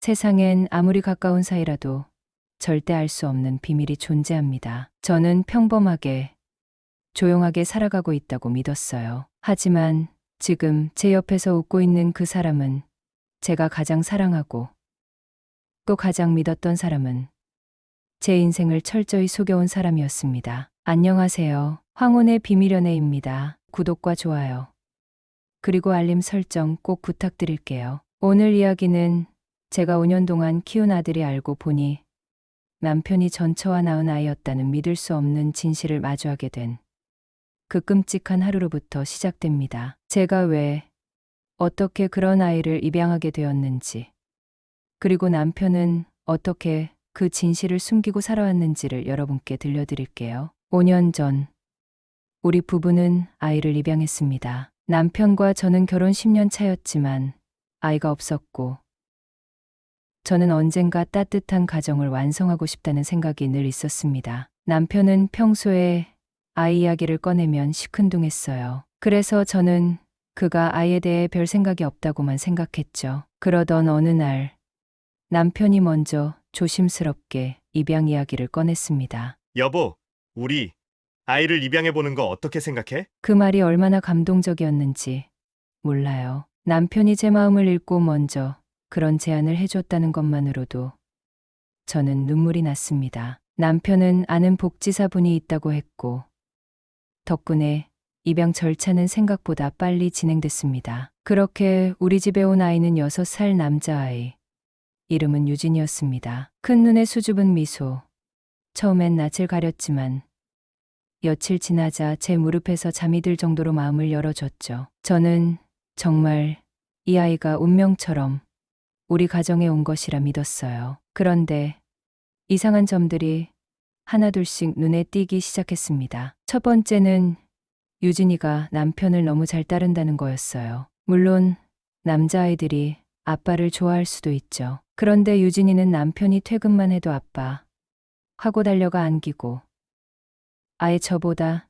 세상엔 아무리 가까운 사이라도 절대 알 수 없는 비밀이 존재합니다. 저는 평범하게, 조용하게 살아가고 있다고 믿었어요. 하지만 지금 제 옆에서 웃고 있는 그 사람은 제가 가장 사랑하고 또 가장 믿었던 사람은 제 인생을 철저히 속여온 사람이었습니다. 안녕하세요. 황혼의 비밀연애입니다. 구독과 좋아요, 그리고 알림 설정 꼭 부탁드릴게요. 오늘 이야기는 제가 5년 동안 키운 아들이 알고 보니 남편이 전처와 낳은 아이였다는 믿을 수 없는 진실을 마주하게 된 그 끔찍한 하루로부터 시작됩니다. 제가 왜, 어떻게 그런 아이를 입양하게 되었는지, 그리고 남편은 어떻게 그 진실을 숨기고 살아왔는지를 여러분께 들려드릴게요. 5년 전, 우리 부부는 아이를 입양했습니다. 남편과 저는 결혼 10년 차였지만 아이가 없었고, 저는 언젠가 따뜻한 가정을 완성하고 싶다는 생각이 늘 있었습니다. 남편은 평소에 아이 이야기를 꺼내면 시큰둥했어요. 그래서 저는 그가 아이에 대해 별 생각이 없다고만 생각했죠. 그러던 어느 날, 남편이 먼저 조심스럽게 입양 이야기를 꺼냈습니다. 여보, 우리 아이를 입양해보는 거 어떻게 생각해? 그 말이 얼마나 감동적이었는지 몰라요. 남편이 제 마음을 읽고 먼저 그런 제안을 해줬다는 것만으로도 저는 눈물이 났습니다. 남편은 아는 복지사분이 있다고 했고, 덕분에 입양 절차는 생각보다 빨리 진행됐습니다. 그렇게 우리 집에 온 아이는 6살 남자아이. 이름은 유진이었습니다. 큰 눈에 수줍은 미소. 처음엔 낯을 가렸지만 며칠 지나자 제 무릎에서 잠이 들 정도로 마음을 열어줬죠. 저는 정말 이 아이가 운명처럼 우리 가정에 온 것이라 믿었어요. 그런데 이상한 점들이 하나둘씩 눈에 띄기 시작했습니다. 첫 번째는 유진이가 남편을 너무 잘 따른다는 거였어요. 물론 남자아이들이 아빠를 좋아할 수도 있죠. 그런데 유진이는 남편이 퇴근만 해도 아빠 하고 달려가 안기고, 아예 저보다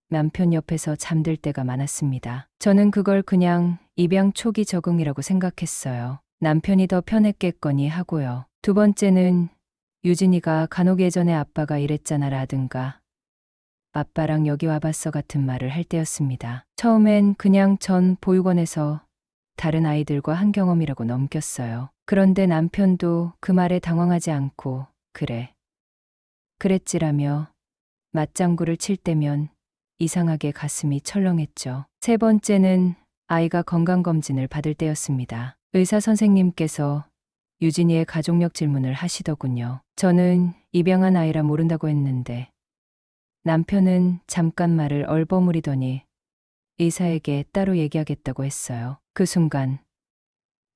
남편 옆에서 잠들 때가 많았습니다. 저는 그걸 그냥 입양 초기 적응이라고 생각했어요. 남편이 더 편했겠거니 하고요. 두 번째는 유진이가 간혹 예전에 아빠가 이랬잖아 라든가 아빠랑 여기 와봤어 같은 말을 할 때였습니다. 처음엔 그냥 전 보육원에서 다른 아이들과 한 경험이라고 넘겼어요. 그런데 남편도 그 말에 당황하지 않고 그랬지라며 맞장구를 칠 때면 이상하게 가슴이 철렁했죠. 세 번째는 아이가 건강검진을 받을 때였습니다. 의사 선생님께서 유진이의 가족력 질문을 하시더군요. 저는 입양한 아이라 모른다고 했는데 남편은 잠깐 말을 얼버무리더니 의사에게 따로 얘기하겠다고 했어요. 그 순간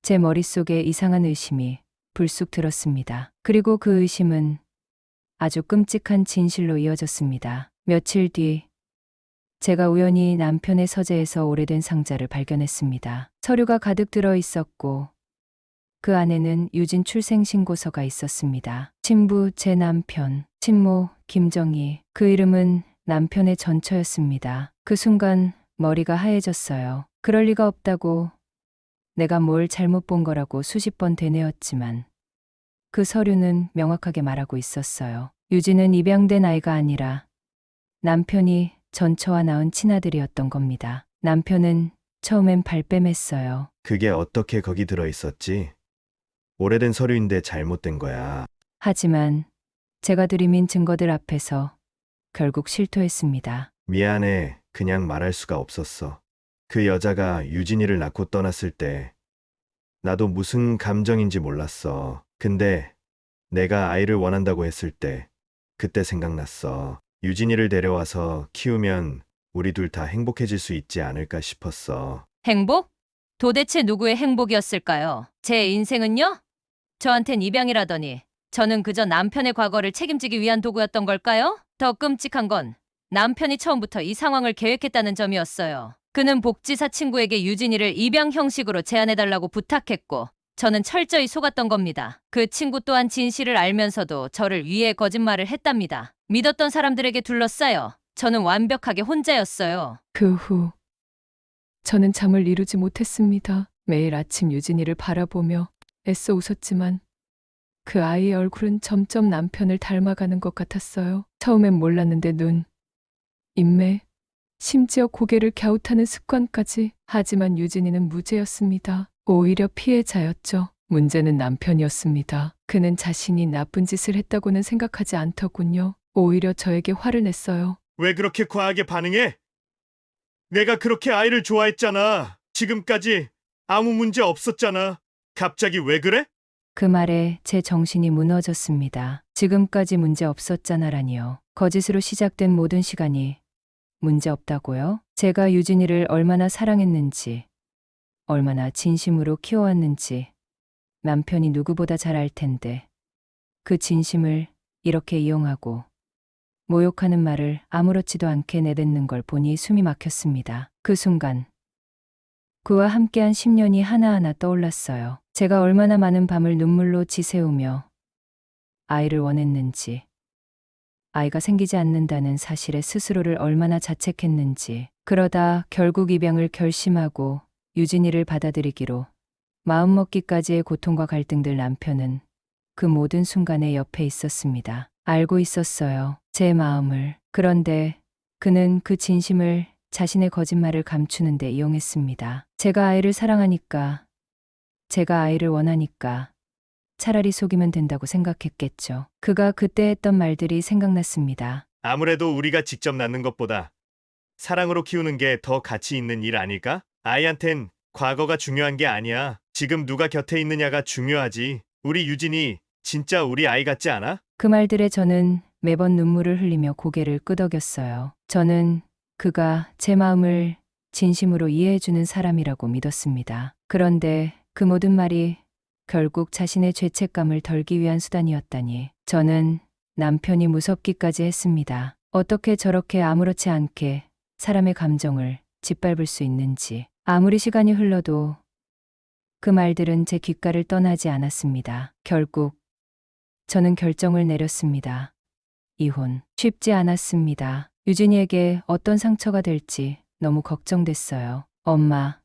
제 머릿속에 이상한 의심이 불쑥 들었습니다. 그리고 그 의심은 아주 끔찍한 진실로 이어졌습니다. 며칠 뒤 제가 우연히 남편의 서재에서 오래된 상자를 발견했습니다. 서류가 가득 들어 있었고 그 안에는 유진 출생신고서가 있었습니다. 친부 제 남편, 친모 김정희, 그 이름은 남편의 전처였습니다. 그 순간 머리가 하얘졌어요. 그럴 리가 없다고 내가 뭘 잘못 본 거라고 수십 번 되뇌었지만 그 서류는 명확하게 말하고 있었어요. 유진은 입양된 아이가 아니라 남편이 전처와 낳은 친아들이었던 겁니다. 남편은 처음엔 발뺌했어요. 그게 어떻게 거기 들어있었지? 오래된 서류인데 잘못된 거야. 하지만 제가 들이민 증거들 앞에서 결국 실토했습니다. 미안해. 그냥 말할 수가 없었어. 그 여자가 유진이를 낳고 떠났을 때 나도 무슨 감정인지 몰랐어. 근데 내가 아이를 원한다고 했을 때 그때 생각났어. 유진이를 데려와서 키우면 우리 둘 다 행복해질 수 있지 않을까 싶었어. 행복? 도대체 누구의 행복이었을까요? 제 인생은요? 저한텐 입양이라더니 저는 그저 남편의 과거를 책임지기 위한 도구였던 걸까요? 더 끔찍한 건 남편이 처음부터 이 상황을 계획했다는 점이었어요. 그는 복지사 친구에게 유진이를 입양 형식으로 제안해달라고 부탁했고 저는 철저히 속았던 겁니다. 그 친구 또한 진실을 알면서도 저를 위해 거짓말을 했답니다. 믿었던 사람들에게 둘러싸여 저는 완벽하게 혼자였어요. 그 후 저는 잠을 이루지 못했습니다. 매일 아침 유진이를 바라보며 애써 웃었지만 그 아이의 얼굴은 점점 남편을 닮아가는 것 같았어요. 처음엔 몰랐는데 눈, 인매, 심지어 고개를 갸웃하는 습관까지. 하지만 유진이는 무죄였습니다. 오히려 피해자였죠. 문제는 남편이었습니다. 그는 자신이 나쁜 짓을 했다고는 생각하지 않더군요. 오히려 저에게 화를 냈어요. 왜 그렇게 과하게 반응해? 내가 그렇게 아이를 좋아했잖아. 지금까지 아무 문제 없었잖아. 갑자기 왜 그래? 그 말에 제 정신이 무너졌습니다. 지금까지 문제 없었잖아라니요. 거짓으로 시작된 모든 시간이 문제 없다고요? 제가 유진이를 얼마나 사랑했는지, 얼마나 진심으로 키워왔는지 남편이 누구보다 잘 알 텐데 그 진심을 이렇게 이용하고 모욕하는 말을 아무렇지도 않게 내뱉는 걸 보니 숨이 막혔습니다. 그 순간 그와 함께한 10년이 하나하나 떠올랐어요. 제가 얼마나 많은 밤을 눈물로 지새우며 아이를 원했는지, 아이가 생기지 않는다는 사실에 스스로를 얼마나 자책했는지, 그러다 결국 입양을 결심하고 유진이를 받아들이기로 마음먹기까지의 고통과 갈등들. 남편은 그 모든 순간에 옆에 있었습니다. 알고 있었어요. 제 마음을. 그런데 그는 그 진심을 자신의 거짓말을 감추는 데 이용했습니다. 제가 아이를 사랑하니까, 제가 아이를 원하니까 차라리 속이면 된다고 생각했겠죠. 그가 그때 했던 말들이 생각났습니다. 아무래도 우리가 직접 낳는 것보다 사랑으로 키우는 게 더 가치 있는 일 아닐까? 아이한텐 과거가 중요한 게 아니야. 지금 누가 곁에 있느냐가 중요하지. 우리 유진이 진짜 우리 아이 같지 않아? 그 말들에 저는 매번 눈물을 흘리며 고개를 끄덕였어요. 저는 그가 제 마음을 진심으로 이해해주는 사람이라고 믿었습니다. 그런데 그 모든 말이 결국 자신의 죄책감을 덜기 위한 수단이었다니. 저는 남편이 무섭기까지 했습니다. 어떻게 저렇게 아무렇지 않게 사람의 감정을 짓밟을 수 있는지. 아무리 시간이 흘러도 그 말들은 제 귓가를 떠나지 않았습니다. 결국 저는 결정을 내렸습니다. 이혼. 쉽지 않았습니다. 유진이에게 어떤 상처가 될지 너무 걱정됐어요. 엄마,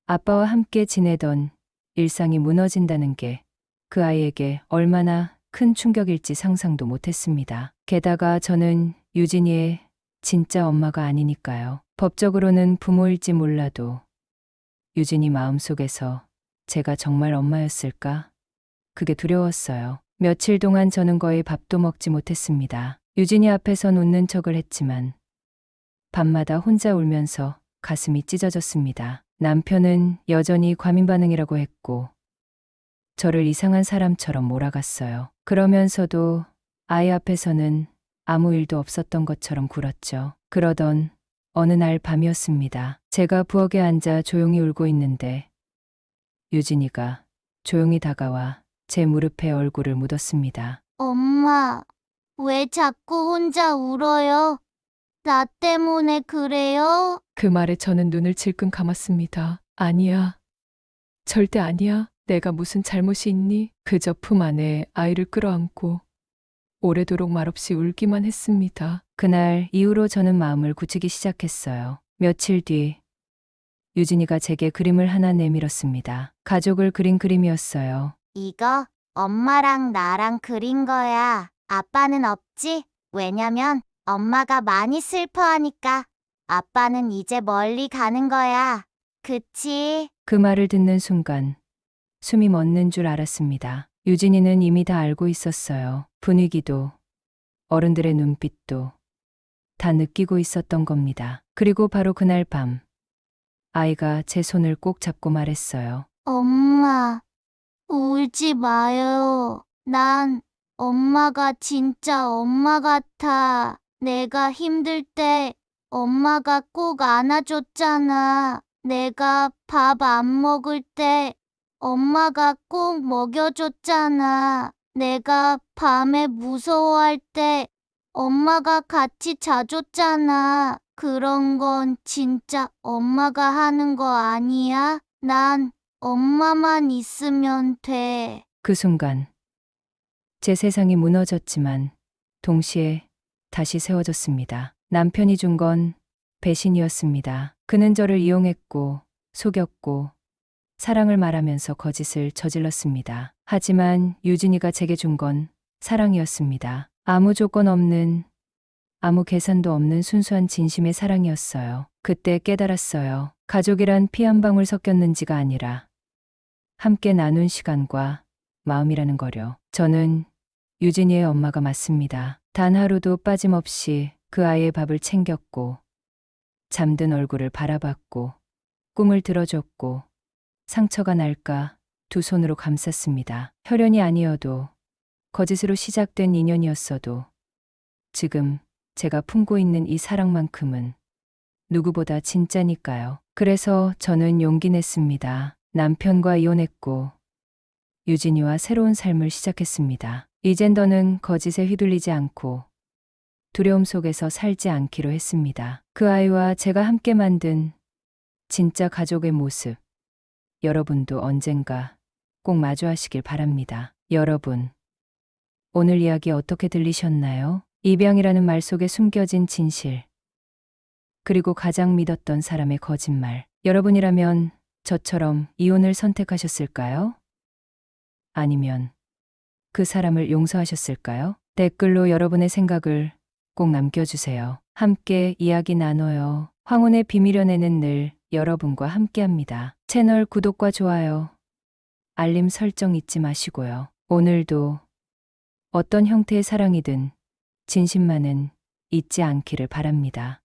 아빠와 함께 지내던 일상이 무너진다는 게 그 아이에게 얼마나 큰 충격일지 상상도 못했습니다. 게다가 저는 유진이의 진짜 엄마가 아니니까요. 법적으로는 부모일지 몰라도 유진이 마음속에서 제가 정말 엄마였을까? 그게 두려웠어요. 며칠 동안 저는 거의 밥도 먹지 못했습니다. 유진이 앞에선 웃는 척을 했지만 밤마다 혼자 울면서 가슴이 찢어졌습니다. 남편은 여전히 과민 반응이라고 했고 저를 이상한 사람처럼 몰아갔어요. 그러면서도 아이 앞에서는 아무 일도 없었던 것처럼 굴었죠. 그러던 어느 날 밤이었습니다. 제가 부엌에 앉아 조용히 울고 있는데 유진이가 조용히 다가와 제 무릎에 얼굴을 묻었습니다. 엄마, 왜 자꾸 혼자 울어요? 나 때문에 그래요? 그 말에 저는 눈을 질끈 감았습니다. 아니야. 절대 아니야. 내가 무슨 잘못이 있니? 그저 품 안에 아이를 끌어안고 오래도록 말없이 울기만 했습니다. 그날 이후로 저는 마음을 굳히기 시작했어요. 며칠 뒤 유진이가 제게 그림을 하나 내밀었습니다. 가족을 그린 그림이었어요. 이거 엄마랑 나랑 그린 거야. 아빠는 없지? 왜냐면 엄마가 많이 슬퍼하니까. 아빠는 이제 멀리 가는 거야. 그치? 그 말을 듣는 순간 숨이 멎는 줄 알았습니다. 유진이는 이미 다 알고 있었어요. 분위기도 어른들의 눈빛도 다 느끼고 있었던 겁니다. 그리고 바로 그날 밤 아이가 제 손을 꼭 잡고 말했어요. 엄마, 울지 마요. 난 엄마가 진짜 엄마 같아. 내가 힘들 때 엄마가 꼭 안아줬잖아. 내가 밥 안 먹을 때 엄마가 꼭 먹여줬잖아. 내가 밤에 무서워할 때 엄마가 같이 자줬잖아. 그런 건 진짜 엄마가 하는 거 아니야? 난 엄마만 있으면 돼. 그 순간 제 세상이 무너졌지만 동시에 다시 세워졌습니다. 남편이 준 건 배신이었습니다. 그는 저를 이용했고 속였고 사랑을 말하면서 거짓을 저질렀습니다. 하지만 유진이가 제게 준 건 사랑이었습니다. 아무 조건 없는, 아무 계산도 없는 순수한 진심의 사랑이었어요. 그때 깨달았어요. 가족이란 피 한 방울 섞였는지가 아니라 함께 나눈 시간과 마음이라는 거려. 저는 유진이의 엄마가 맞습니다. 단 하루도 빠짐없이 그 아이의 밥을 챙겼고, 잠든 얼굴을 바라봤고, 꿈을 들어줬고, 상처가 날까 두 손으로 감쌌습니다. 혈연이 아니어도, 거짓으로 시작된 인연이었어도, 지금 제가 품고 있는 이 사랑만큼은 누구보다 진짜니까요. 그래서 저는 용기 냈습니다. 남편과 이혼했고, 유진이와 새로운 삶을 시작했습니다. 이젠 더는 거짓에 휘둘리지 않고 두려움 속에서 살지 않기로 했습니다. 그 아이와 제가 함께 만든 진짜 가족의 모습, 여러분도 언젠가 꼭 마주하시길 바랍니다. 여러분, 오늘 이야기 어떻게 들리셨나요? 입양이라는 말 속에 숨겨진 진실, 그리고 가장 믿었던 사람의 거짓말. 여러분이라면 저처럼 이혼을 선택하셨을까요? 아니면 그 사람을 용서하셨을까요? 댓글로 여러분의 생각을 꼭 남겨주세요. 함께 이야기 나눠요. 황혼의 비밀연애는 늘 여러분과 함께합니다. 채널 구독과 좋아요, 알림 설정 잊지 마시고요. 오늘도 어떤 형태의 사랑이든 진심만은 잊지 않기를 바랍니다.